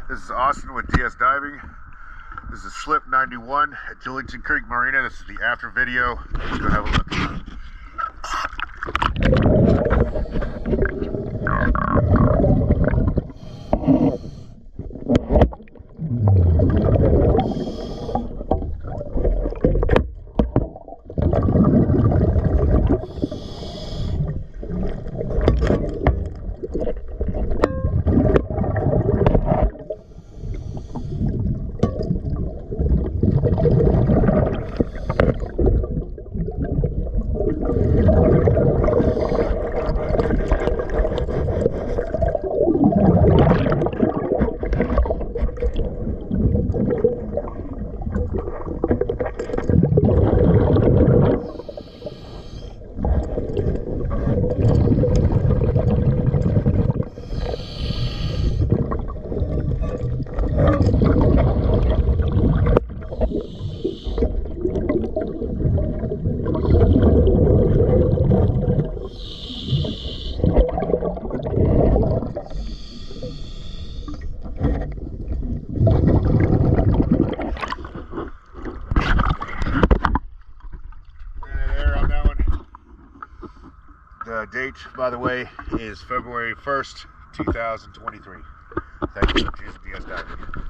This is Austin with DS Diving. This is Slip 91 at Julington Creek, Marina. This is the after video. Let's go have a look. The date, by the way, is February 1st, 2023. Thank you for choosing DS Diving.